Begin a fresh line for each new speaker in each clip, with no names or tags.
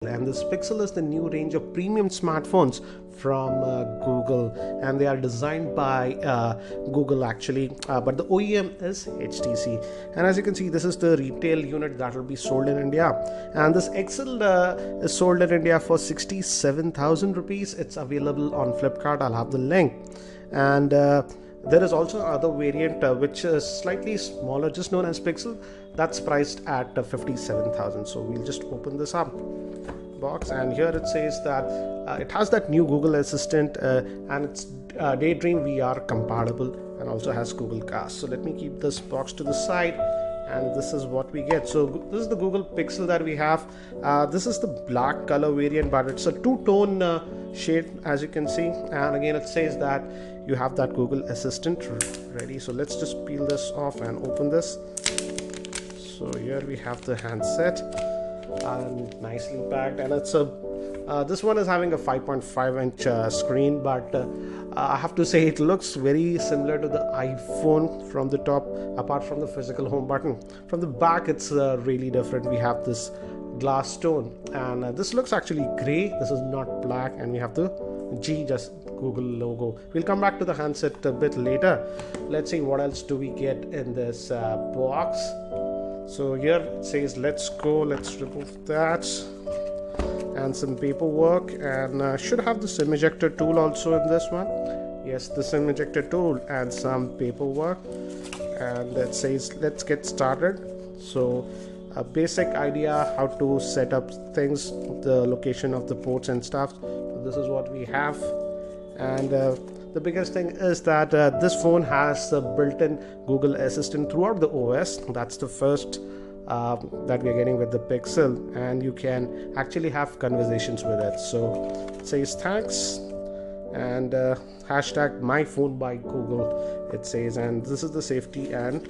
And this Pixel is the new range of premium smartphones from Google, and they are designed by Google actually, but the OEM is HTC. And as you can see, this is the retail unit that will be sold in India, and this Excel is sold in India for 67,000 rupees. It's available on Flipkart. I'll have the link. And there is also another variant which is slightly smaller, just known as Pixel, that's priced at 57,000. So we'll just open this up box, and here it says that it has that new Google Assistant and it's Daydream VR compatible, and also has Google Cast. So let me keep this box to the side, and this is what we get. So this is the Google Pixel that we have. This is the black color variant, but it's a two-tone shade, as you can see. And again, it says that you have that Google Assistant ready. So let's just peel this off and open this. So here we have the handset, and nicely packed, and it's a this one is having a 5.5-inch screen, but I have to say it looks very similar to the iPhone from the top, apart from the physical home button. From the back, it's really different. We have this glass tone, and this looks actually gray. This is not black, and we have the G, just Google logo. We'll come back to the handset a bit later. Let's see what else do we get in this box. So here it says let's go. Let's remove that, and some paperwork, and should have the SIM ejector tool also in this one. Yes, the SIM ejector tool and some paperwork, and it says let's get started. So a basic idea how to set up things, the location of the ports and stuff. So this is what we have, and the biggest thing is that this phone has a built-in Google Assistant throughout the OS. That's the first that we are getting with the Pixel, and you can actually have conversations with it. So it says thanks, and hashtag my phone by Google, it says, and this is the safety and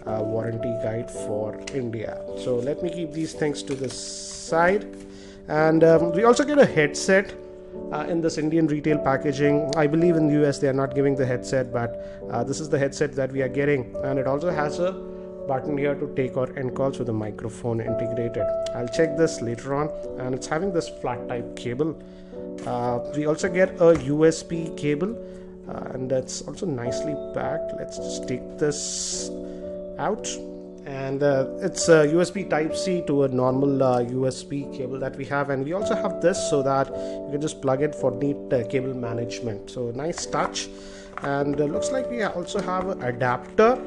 warranty guide for India. So let me keep these things to the side, and we also get a headset in this Indian retail packaging. I believe in the US they are not giving the headset, but this is the headset that we are getting, and it also has a button here to take or end calls with a microphone integrated. I'll check this later on, and it's having this flat type cable. We also get a USB cable, and that's also nicely packed. Let's just take this out, and it's a USB type C to a normal USB cable that we have, and we also have this so that you can just plug it for neat cable management. So nice touch, and looks like we also have an adapter.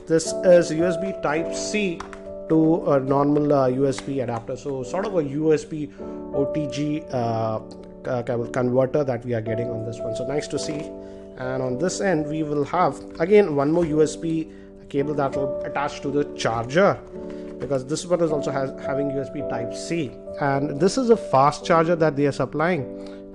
This is USB type C to a normal USB adapter, so sort of a USB OTG cable converter that we are getting on this one. So nice to see. And on this end we will have again one more USB cable that will attach to the charger, because this one is also having USB type C, and this is a fast charger that they are supplying,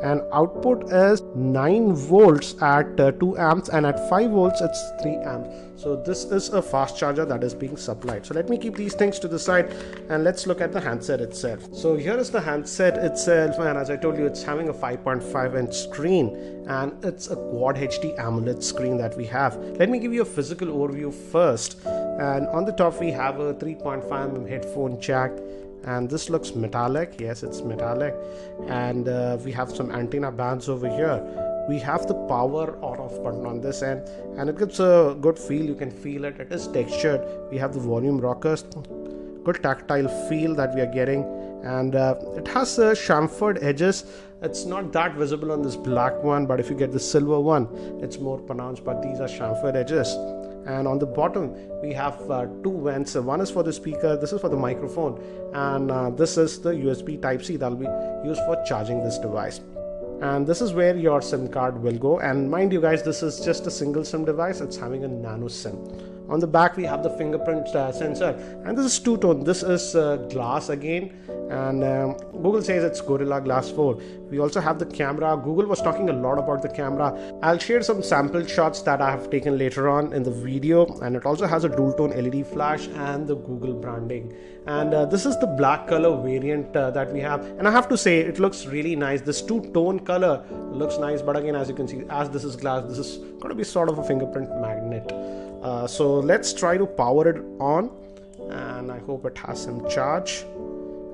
and output is 9 volts at 2 amps, and at 5 volts it's 3 amps. So this is a fast charger that is being supplied. So let me keep these things to the side, and let's look at the handset itself. So here is the handset itself, and as I told you, it's having a 5.5-inch screen, and it's a Quad HD AMOLED screen that we have. Let me give you a physical overview first, and on the top we have a 3.5mm headphone jack, and this looks metallic. Yes, it's metallic, and we have some antenna bands over here. We have the power on off button on this end, and it gives a good feel. You can feel it. It is textured. We have the volume rockers, good tactile feel that we are getting, and it has chamfered edges. It's not that visible on this black one, but if you get the silver one, it's more pronounced, but these are chamfered edges. And on the bottom we have 2 vents. One is for the speaker, this is for the microphone, and this is the USB type C that will be used for charging this device. And this is where your SIM card will go, and mind you guys, this is just a single SIM device. It's having a nano SIM. On the back we have the fingerprint sensor, and this is two-tone. This is glass again, and Google says it's Gorilla Glass 4. We also have the camera. Google was talking a lot about the camera. I'll share some sample shots that I have taken later on in the video, and it also has a dual-tone LED flash and the Google branding. And this is the black color variant that we have, and I have to say it looks really nice. This two-tone color looks nice, but again, as you can see, as this is glass, this is going to be sort of a fingerprint magnet. So let's try to power it on, and I hope it has some charge.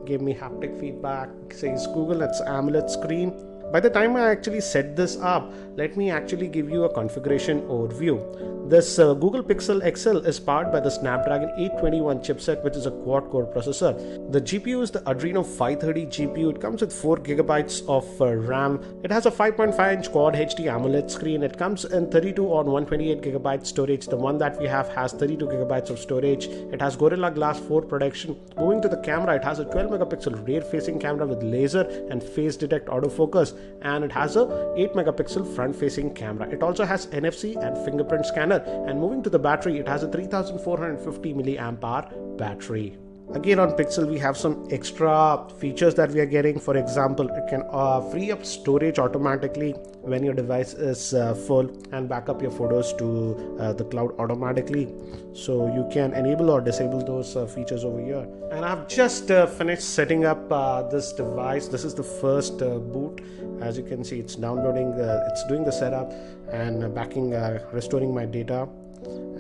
gave me haptic feedback, says Google, it's AMOLED screen. By the time I actually set this up, let me actually give you a configuration overview. This Google Pixel XL is powered by the Snapdragon 821 chipset, which is a quad-core processor. The GPU is the Adreno 530 GPU. It comes with 4 GB of RAM. It has a 5.5-inch Quad HD AMOLED screen. It comes in 32 or 128 GB storage. The one that we have has 32 GB of storage. It has Gorilla Glass 4 protection. Moving to the camera, it has a 12 megapixel rear-facing camera with laser and face detect autofocus, and it has a 8 megapixel front-facing camera. It also has NFC and fingerprint scanner. And moving to the battery, it has a 3450 milliamp hour battery. Again, on Pixel we have some extra features that we are getting. For example, it can free up storage automatically when your device is full, and back up your photos to the cloud automatically. So you can enable or disable those features over here. And I've just finished setting up this device. This is the first boot. As you can see, it's downloading, it's doing the setup and backing, restoring my data.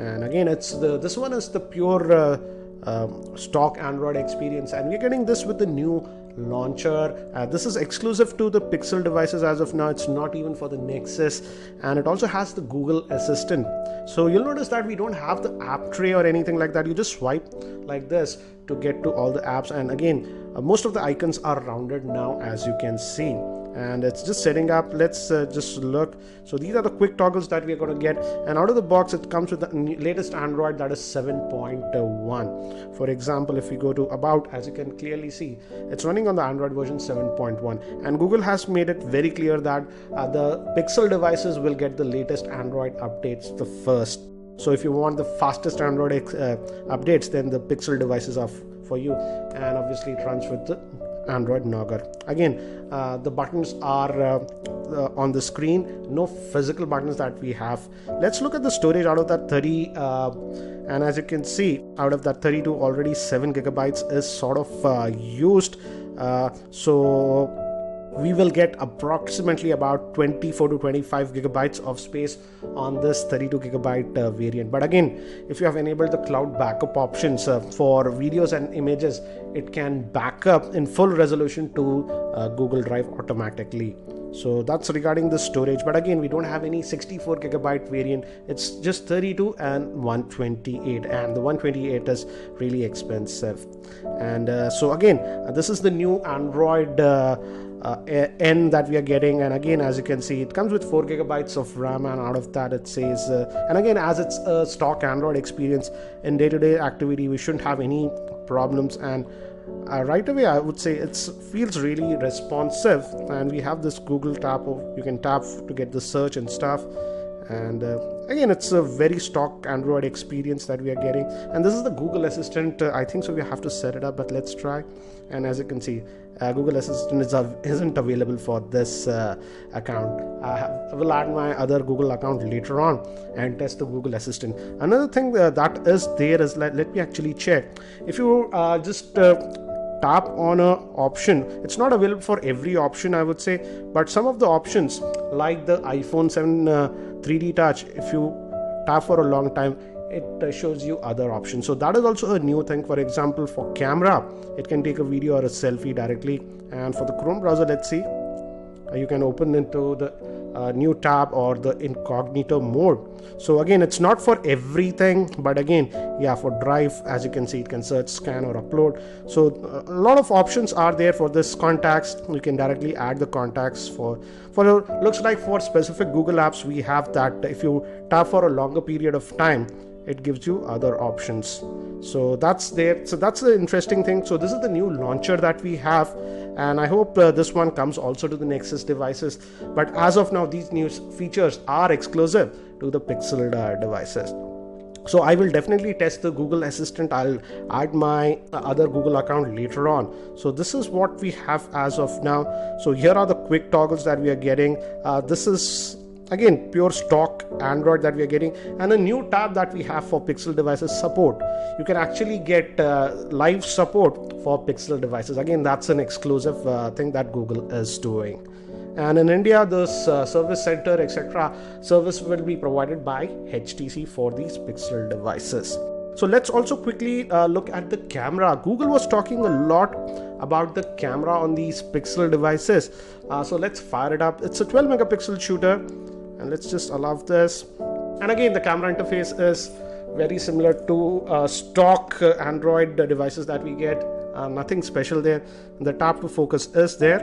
And again, this one is the pure stock Android experience, and we're getting this with the new launcher. This is exclusive to the Pixel devices as of now. It's not even for the Nexus, and it also has the Google Assistant. So you'll notice that we don't have the app tray or anything like that. You just swipe like this to get to all the apps, and again, most of the icons are rounded now, as you can see. And it's just setting up. Let's just look. So these are the quick toggles that we are going to get, and out of the box it comes with the latest Android, that is 7.1. For example, if we go to About, as you can clearly see, it's running on the Android version 7.1, and Google has made it very clear that the Pixel devices will get the latest Android updates the first. So if you want the fastest Android updates, then the Pixel devices are for you, and obviously it runs with the Android Nougat. Again, the buttons are on the screen, no physical buttons that we have. Let's look at the storage. Out of that 30 and as you can see, out of that 32, already 7 GB is sort of used. So we will get approximately about 24 to 25 GB of space on this 32 GB variant. But again, if you have enabled the cloud backup options for videos and images, it can back up in full resolution to Google Drive automatically. So that's regarding the storage. But again, we don't have any 64 GB variant. It's just 32 and 128, and the 128 is really expensive. And so again, this is the new Android N that we are getting, and again, as you can see, it comes with 4 GB of RAM, and out of that it says and again, as it's a stock Android experience in day-to-day activity, we shouldn't have any problems. And right away, I would say it feels really responsive, and we have this Google tap. You can tap to get the search and stuff. And again, it's a very stock Android experience that we are getting. And this is the Google Assistant. I think so we have to set it up, but let's try. And as you can see, Google Assistant isn't available for this account. I will add my other Google account later on and test the Google Assistant. Another thing that is there is, let me actually check. If you just tap on a option, it's not available for every option, I would say, but some of the options like the iPhone 7 3D Touch, if you tap for a long time, it shows you other options. So that is also a new thing. For example, for camera, it can take a video or a selfie directly. And for the Chrome browser, let's see, you can open into the new tab or the incognito mode. So again, it's not for everything, but again, yeah, for Drive, as you can see, it can search, scan, or upload. So a lot of options are there for this contacts. You can directly add the contacts for looks like for specific Google apps. We have that if you tap for a longer period of time, it gives you other options. So that's there. So that's the interesting thing. So this is the new launcher that we have, and I hope this one comes also to the Nexus devices. But as of now, these new features are exclusive to the Pixel devices. So I will definitely test the Google Assistant. I'll add my other Google account later on. So this is what we have as of now. So here are the quick toggles that we are getting. This is again pure stock Android that we are getting, and a new tab that we have for Pixel devices support. You can actually get live support for Pixel devices. Again, that's an exclusive thing that Google is doing. And in India, the service center, etc. service will be provided by HTC for these Pixel devices. So let's also quickly look at the camera. Google was talking a lot about the camera on these Pixel devices. So let's fire it up. It's a 12 megapixel shooter, and let's just allow this. And again, the camera interface is very similar to stock Android devices that we get. Nothing special there. The tap to focus is there,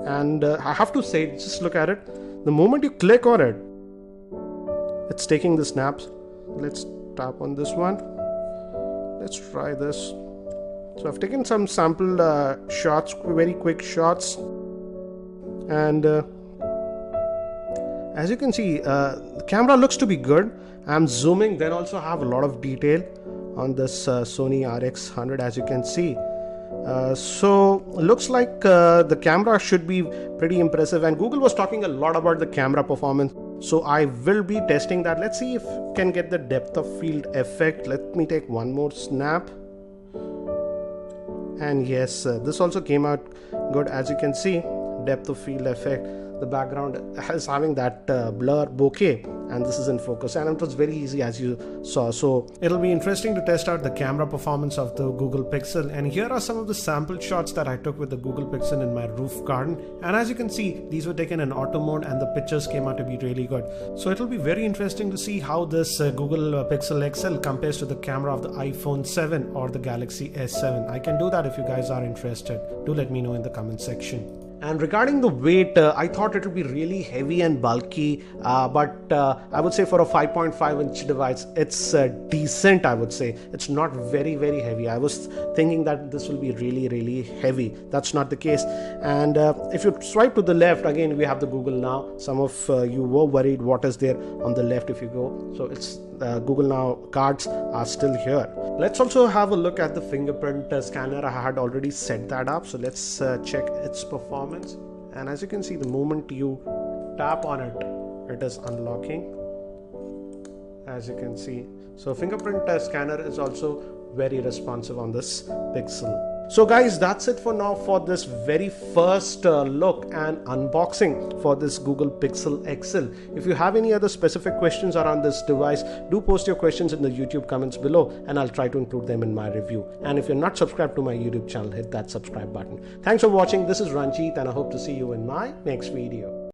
and I have to say, just look at it. The moment you click on it, it's taking the snaps. Let's tap on this one. Let's try this. So I've taken some sample shots, very quick shots, and as you can see, the camera looks to be good. I'm zooming, then also have a lot of detail on this Sony RX100, as you can see. So looks like the camera should be pretty impressive, and Google was talking a lot about the camera performance, so I will be testing that. Let's see if we can get the depth of field effect. Let me take one more snap, and yes, this also came out good. As you can see, depth of field effect, the background is having that blur bokeh, and this is in focus, and it was very easy, as you saw. So it'll be interesting to test out the camera performance of the Google Pixel. And here are some of the sample shots that I took with the Google Pixel in my roof garden, and as you can see, these were taken in auto mode and the pictures came out to be really good. So it'll be very interesting to see how this Google Pixel XL compares to the camera of the iPhone 7 or the Galaxy S7. I can do that if you guys are interested. Do let me know in the comment section. And regarding the weight, I thought it would be really heavy and bulky, but I would say for a 5.5-inch device, it's decent. I would say it's not very heavy. I was thinking that this will be really heavy. That's not the case. And if you swipe to the left, again we have the Google Now. Some of you were worried what is there on the left if you go. So it's Google Now cards are still here. Let's also have a look at the fingerprint scanner. I had already set that up, so let's check its performance. And as you can see, the moment you tap on it, it is unlocking, as you can see. So fingerprint scanner is also very responsive on this Pixel. So guys, that's it for now for this very first look and unboxing for this Google Pixel XL. If you have any other specific questions around this device, do post your questions in the YouTube comments below, and I'll try to include them in my review. And if you're not subscribed to my YouTube channel, hit that subscribe button. Thanks for watching. This is Ranjit, and I hope to see you in my next video.